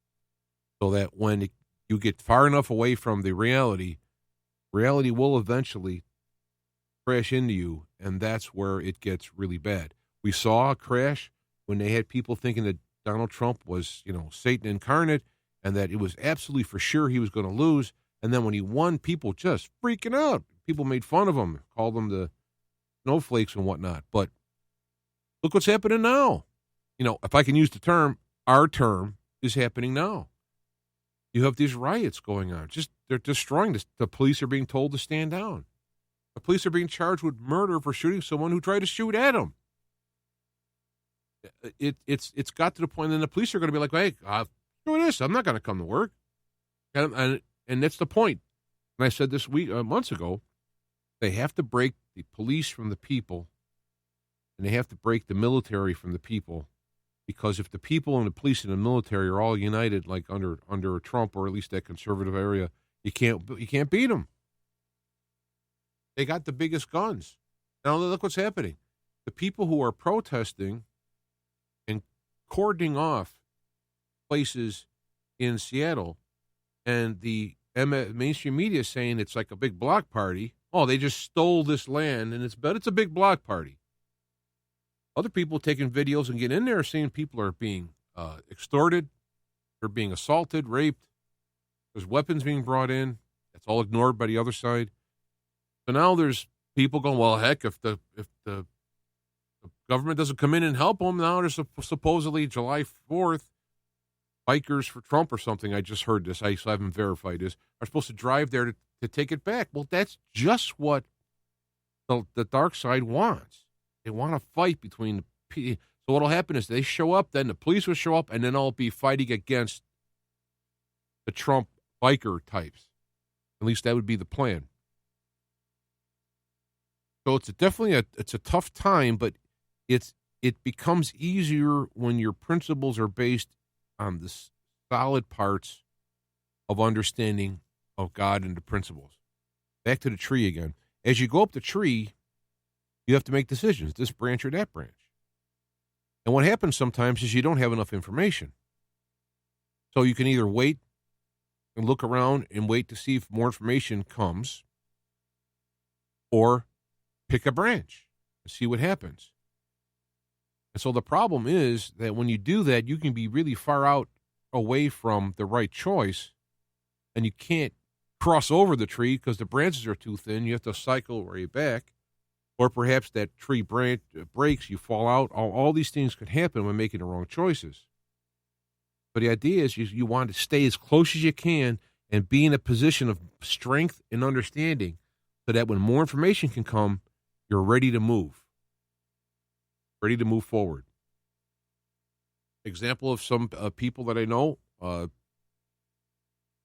so that when you get far enough away from the reality will eventually crash into you, and that's where it gets really bad. We saw a crash when they had people thinking that Donald Trump was, Satan incarnate, and that it was absolutely for sure he was going to lose. And then when he won, people just freaking out. People made fun of him, called them the snowflakes and whatnot. But look what's happening now. If I can use the term, our term is happening now. You have these riots going on. They're destroying this. The police are being told to stand down. The police are being charged with murder for shooting someone who tried to shoot at them. It's got to the point, and the police are going to be like, hey, screw this. I'm not going to come to work. And that's the point. And I said this months ago, they have to break the police from the people, and they have to break the military from the people, because if the people and the police and the military are all united, like under Trump, or at least that conservative area, you can't beat them. They got the biggest guns. Now look what's happening. The people who are protesting and cordoning off places in Seattle, and the mainstream media saying it's like a big block party. Oh, they just stole this land, and it's a big block party. Other people taking videos and getting in there saying people are being extorted, they're being assaulted, raped. There's weapons being brought in. That's all ignored by the other side. So now there's people going, well, heck, if the government doesn't come in and help them, now there's supposedly July 4th, bikers for Trump or something. I just heard this. I haven't verified this. Are supposed to drive there to take it back. Well, that's just what the dark side wants. They want to fight between the. So what'll happen is they show up, then the police will show up, and then I'll be fighting against the Trump biker types. At least that would be the plan. So it's definitely a tough time, but it becomes easier when your principles are based on the solid parts of understanding of God and the principles. Back to the tree again. As you go up the tree, you have to make decisions, this branch or that branch. And what happens sometimes is you don't have enough information. So you can either wait and look around and wait to see if more information comes, or pick a branch and see what happens. And so the problem is that when you do that, you can be really far out away from the right choice, and you can't cross over the tree because the branches are too thin. You have to cycle right back, or perhaps that tree branch breaks, you fall out. All these things could happen when making the wrong choices. But the idea is you want to stay as close as you can and be in a position of strength and understanding so that when more information can come, you're ready to move. Ready to move forward. Example of some people that I know,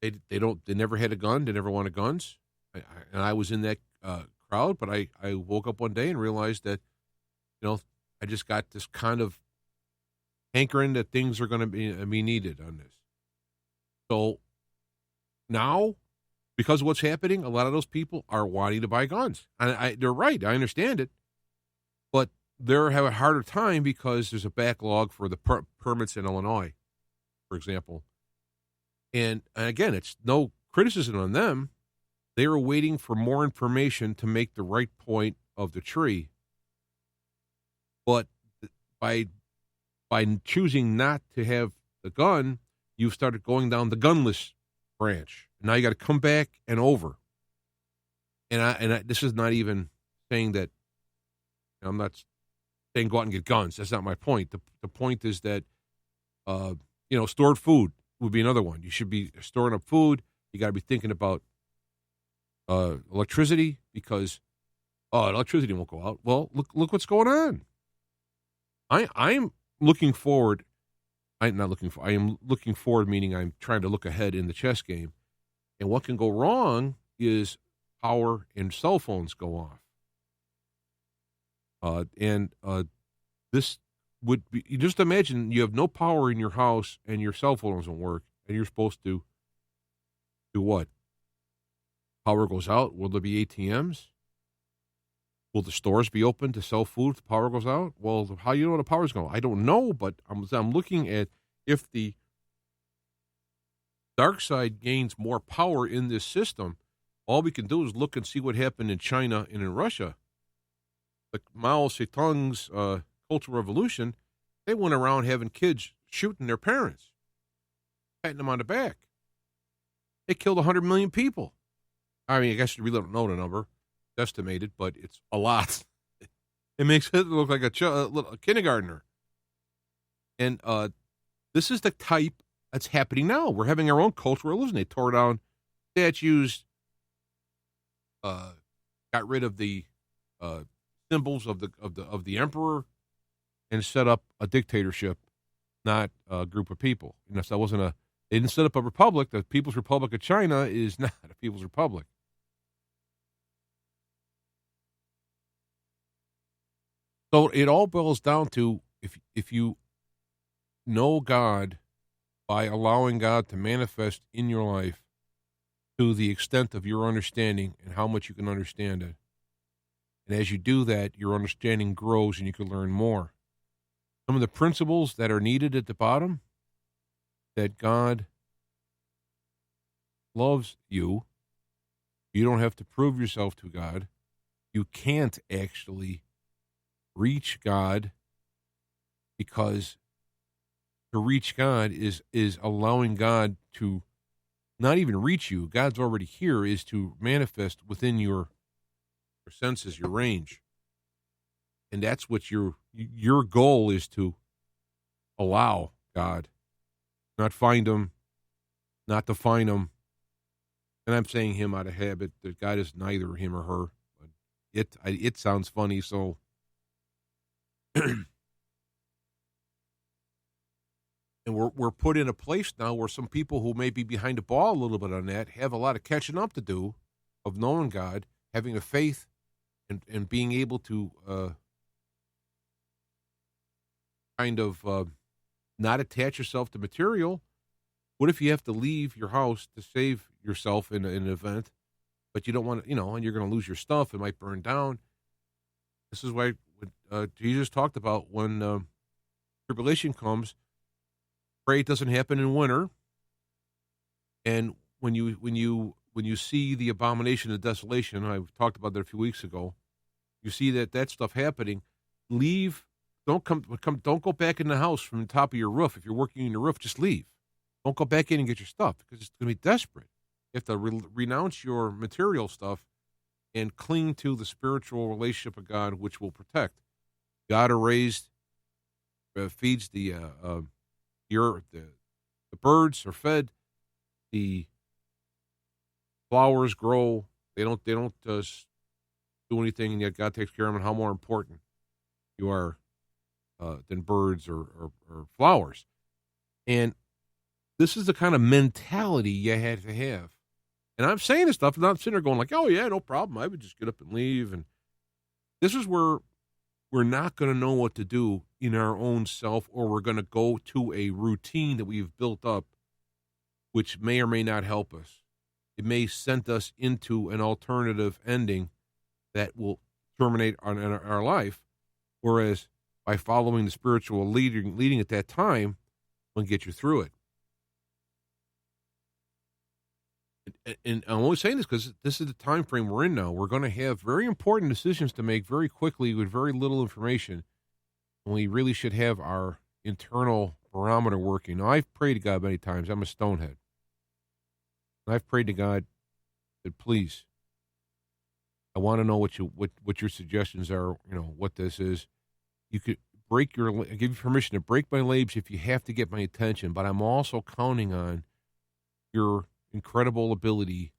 they never had a gun, they never wanted guns, and I was in that crowd. But I woke up one day and realized that, I just got this kind of hankering that things are going to be needed on this. So now, because of what's happening, a lot of those people are wanting to buy guns, and they're right. I understand it, but they're having a harder time because there's a backlog for the permits in Illinois, for example. And again, it's no criticism on them. They are waiting for more information to make the right point of the tree. But by choosing not to have the gun, you've started going down the gunless branch. Now you got to come back and over. And I this is not even saying that, I'm not saying go out and get guns. That's not my point. The point is that, stored food would be another one. You should be storing up food. You got to be thinking about electricity, because electricity won't go out. Well, look what's going on. I'm looking forward. I am looking forward, meaning I'm trying to look ahead in the chess game. And what can go wrong is power and cell phones go off. This would be, you just imagine you have no power in your house and your cell phone doesn't work, and you're supposed to do what? Power goes out. Will there be ATMs? Will the stores be open to sell food if the power goes out? Well, how do you know the power's going? I don't know, but I'm looking at if the dark side gains more power in this system, all we can do is look and see what happened in China and in Russia. Like Mao Zedong's Cultural Revolution, they went around having kids shooting their parents, patting them on the back. They killed 100 million people. I mean, I guess we don't know the number, estimated, but it's a lot. It makes it look like a kindergartner. And this is the type that's happening now. We're having our own cultural revolution. They tore down statues, got rid of the symbols of the emperor, and set up a dictatorship, not a group of people. So they didn't set up a republic. The People's Republic of China is not a People's Republic. So it all boils down to if you know God by allowing God to manifest in your life to the extent of your understanding and how much you can understand it. And as you do that, your understanding grows and you can learn more. Some of the principles that are needed at the bottom, that God loves you. You don't have to prove yourself to God. You can't actually reach God because to reach God is allowing God to not even reach you. God's already here, is to manifest within your senses, your range. And that's what your goal is, to allow God, not find him, not define him. And I'm saying him out of habit. That God is neither him or her. But it sounds funny, so and we're put in a place now where some people who may be behind the ball a little bit on that have a lot of catching up to do, of knowing God, having a faith, and being able to kind of not attach yourself to material. What if you have to leave your house to save yourself in an event, but you don't want to, and you're going to lose your stuff, it might burn down. This is why Jesus talked about when tribulation comes, pray it doesn't happen in winter. And when you see the abomination of desolation, I talked about that a few weeks ago, you see that stuff happening, leave. Don't go back in the house from the top of your roof. If you're working on your roof, just leave. Don't go back in and get your stuff, because it's going to be desperate. You have to renounce your material stuff and cling to the spiritual relationship of God, which will protect. God feeds the birds are fed, the flowers grow. They don't do anything, and yet God takes care of them. And how more important you are than birds or flowers. And this is the kind of mentality you have to have. And I'm saying this stuff, and I'm sitting there going like, oh, yeah, no problem. I would just get up and leave. And this is where we're not going to know what to do in our own self, or we're going to go to a routine that we've built up, which may or may not help us. It may send us into an alternative ending that will terminate our life, whereas by following the spiritual leading at that time will get you through it. And I'm only saying this because this is the time frame we're in now. We're going to have very important decisions to make very quickly with very little information, and we really should have our internal barometer working. Now, I've prayed to God many times. I'm a stonehead. And I've prayed to God that, please, I want to know what your suggestions are, what this is. You could I give you permission to break my legs if you have to get my attention, but I'm also counting on your incredible ability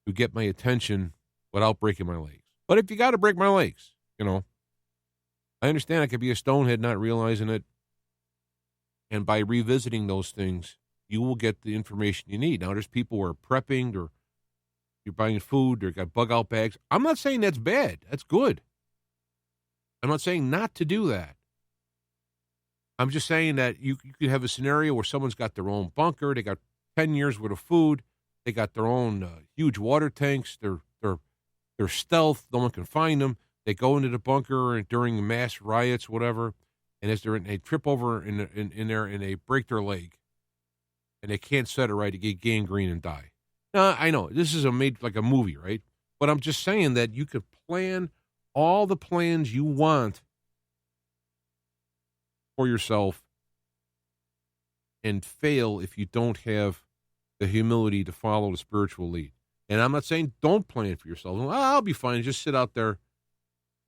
to get my attention without breaking my legs. But if you got to break my legs, I understand I could be a stonehead not realizing it. And by revisiting those things, you will get the information you need. Now, there's people who are prepping, or you're buying food, they've got bug out bags. I'm not saying that's bad. That's good. I'm not saying not to do that. I'm just saying that you could have a scenario where someone's got their own bunker, they got 10 years worth of food, they got their own huge water tanks, they're stealth, no one can find them. They go into the bunker during mass riots, whatever, and as they trip over in there and they break their leg, and they can't set it right, to get gangrene and die. Now, I know this is made like a movie, right? But I'm just saying that you could plan all the plans you want for yourself and fail if you don't have the humility to follow the spiritual lead. And I'm not saying don't plan for yourself. I'll be fine. Just sit out there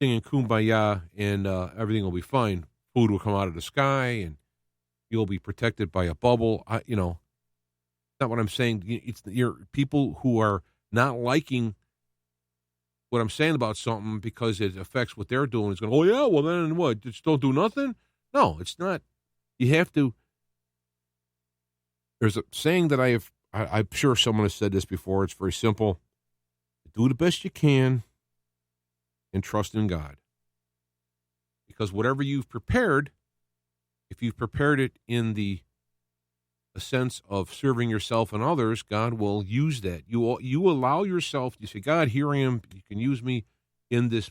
singing Kumbaya, and everything will be fine. Food will come out of the sky, and you'll be protected by a bubble. That's not what I'm saying. It's people who are not liking what I'm saying about something because it affects what they're doing. It's going, oh, yeah, well, then what? Just don't do nothing? No, it's not. You have to. There's a saying that I'm sure someone has said this before. It's very simple. Do the best you can and trust in God. Because whatever you've prepared, if you've prepared it in the sense of serving yourself and others, God will use that. You allow yourself, you say, God, here I am. You can use me in this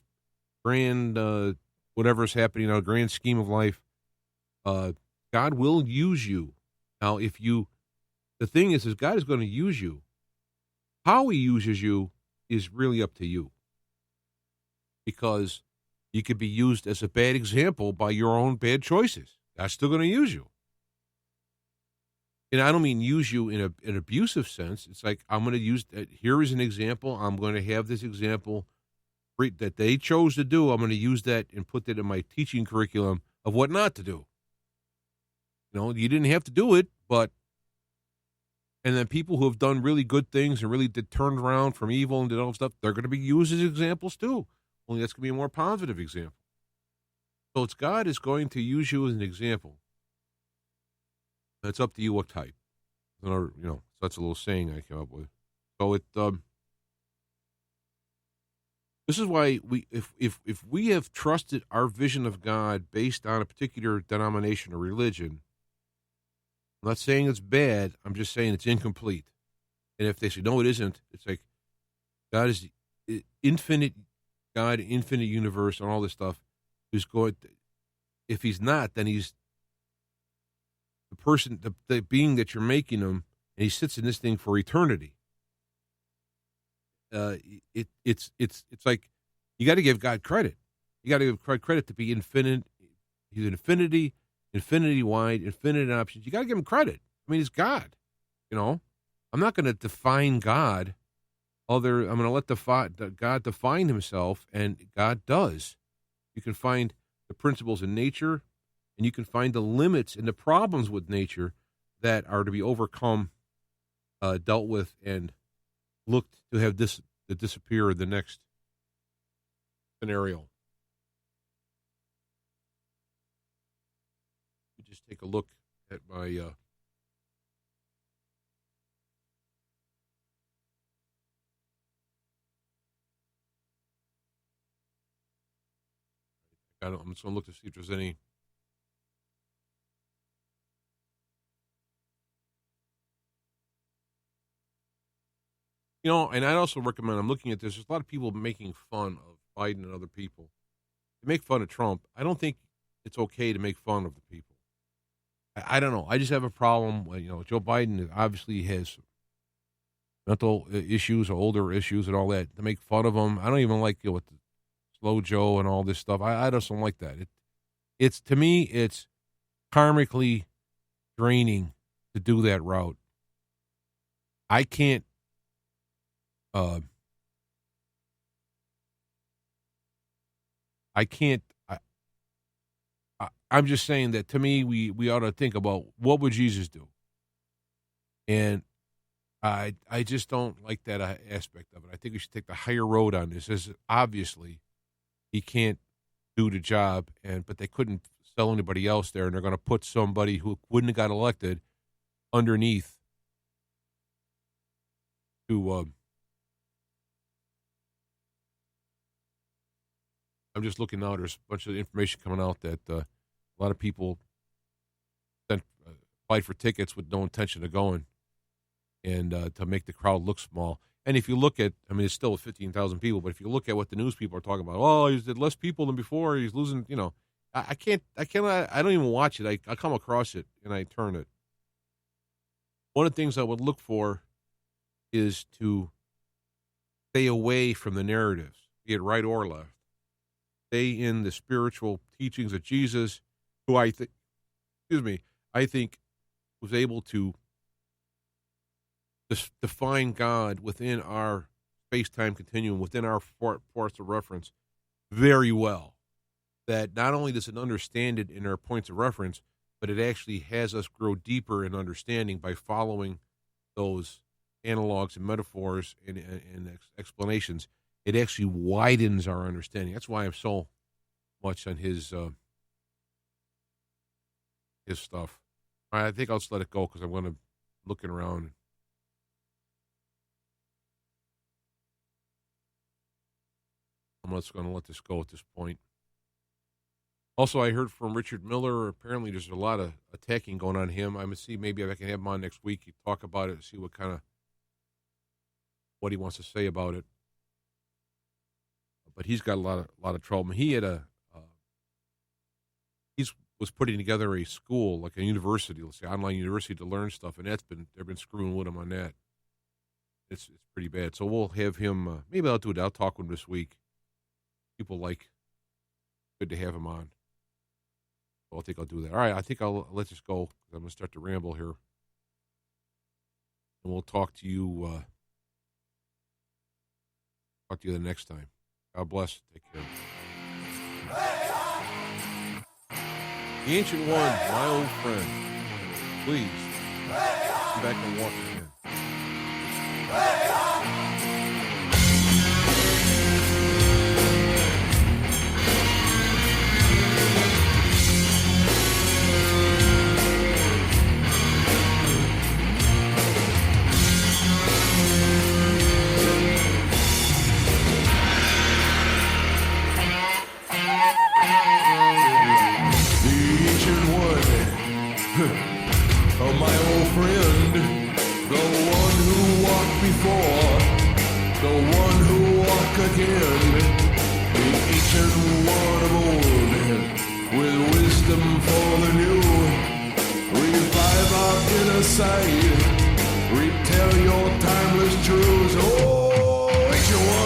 grand, whatever's happening now, grand scheme of life. God will use you. Now, the thing is God is going to use you. How he uses you is really up to you. Because you could be used as a bad example by your own bad choices. God's still going to use you. and I don't mean use you in an abusive sense. It's like, I'm going to use that. Here is an example. I'm going to have this example that they chose to do. I'm going to use that and put that in my teaching curriculum of what not to do. You didn't have to do it, but, and then people who have done really good things and really turned around from evil and did all stuff, they're going to be used as examples too. Only that's going to be a more positive example. So God is going to use you as an example. It's up to you what type. So that's a little saying I came up with. So this is why if we have trusted our vision of God based on a particular denomination or religion, I'm not saying it's bad. I'm just saying it's incomplete. And if they say, no, it isn't, it's like God is infinite, God, infinite universe, and all this stuff. If he's not, then he's the person, the being that you're making him, and he sits in this thing for eternity. It's like you got to give God credit. You got to give God credit to be infinite. He's infinity wide, infinite options. You got to give him credit. I mean, he's God. I'm not going to define God. I'm going to let God define himself, and God does. You can find the principles in nature, and you can find the limits and the problems with nature that are to be overcome, dealt with, and looked to have to disappear in the next scenario. Just take a look at my I'm just going to look to see if there's any. And I'd also recommend, I'm looking at this, there's a lot of people making fun of Biden and other people. They make fun of Trump. I don't think it's okay to make fun of the people. I don't know. I just have a problem. Joe Biden obviously has mental issues or older issues and all that. To make fun of him, I don't even like with the Slow Joe and all this stuff. I just don't like that. It's to me, it's karmically draining to do that route. I can't. I'm just saying that to me, we ought to think about what would Jesus do, and I just don't like that aspect of it. I think we should take the higher road on this. As obviously, he can't do the job, but they couldn't sell anybody else there, and they're going to put somebody who wouldn't have got elected underneath to. I'm just looking now. There's a bunch of information coming out that a lot of people applied for tickets with no intention of going, and to make the crowd look small. And if you look at, it's still 15,000 people, but if you look at what the news people are talking about, oh, he's did less people than before. He's losing, I don't even watch it. I come across it and I turn it. One of the things I would look for is to stay away from the narratives, be it right or left. Stay in the spiritual teachings of Jesus, who I think was able to define God within our space-time continuum, within our points of reference, very well. That not only does it understand it in our points of reference, but it actually has us grow deeper in understanding by following those analogs and metaphors and explanations. It actually widens our understanding. That's why I'm so much on his stuff. All right, I think I'll just let it go because I'm going to looking around. I'm just going to let this go at this point. Also, I heard from Richard Miller. Apparently, there's a lot of attacking going on him. I'm going to see maybe if I can have him on next week. He'd talk about it, see what he wants to say about it. But he's got a lot of trouble. He had was putting together a school, like a university, let's say online university, to learn stuff, and they've been screwing with him on that. It's pretty bad. So we'll have him. Maybe I'll do it. I'll talk with him this week. People good to have him on. So I think I'll do that. All right, I think I'll let this go because I'm going to start to ramble here. And we'll talk to you the next time. God bless. Take care. The Ancient One, my old friend, please come back and walk again. Oh, my old friend, the one who walked before, the one who walked again, the ancient one of old, with wisdom for the new. Revive our inner sight, retell your timeless truths. Oh, ancient one.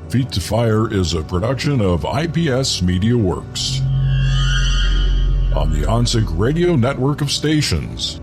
Feet to Fire is a production of IPS Media Works on the OnSync Radio network of stations.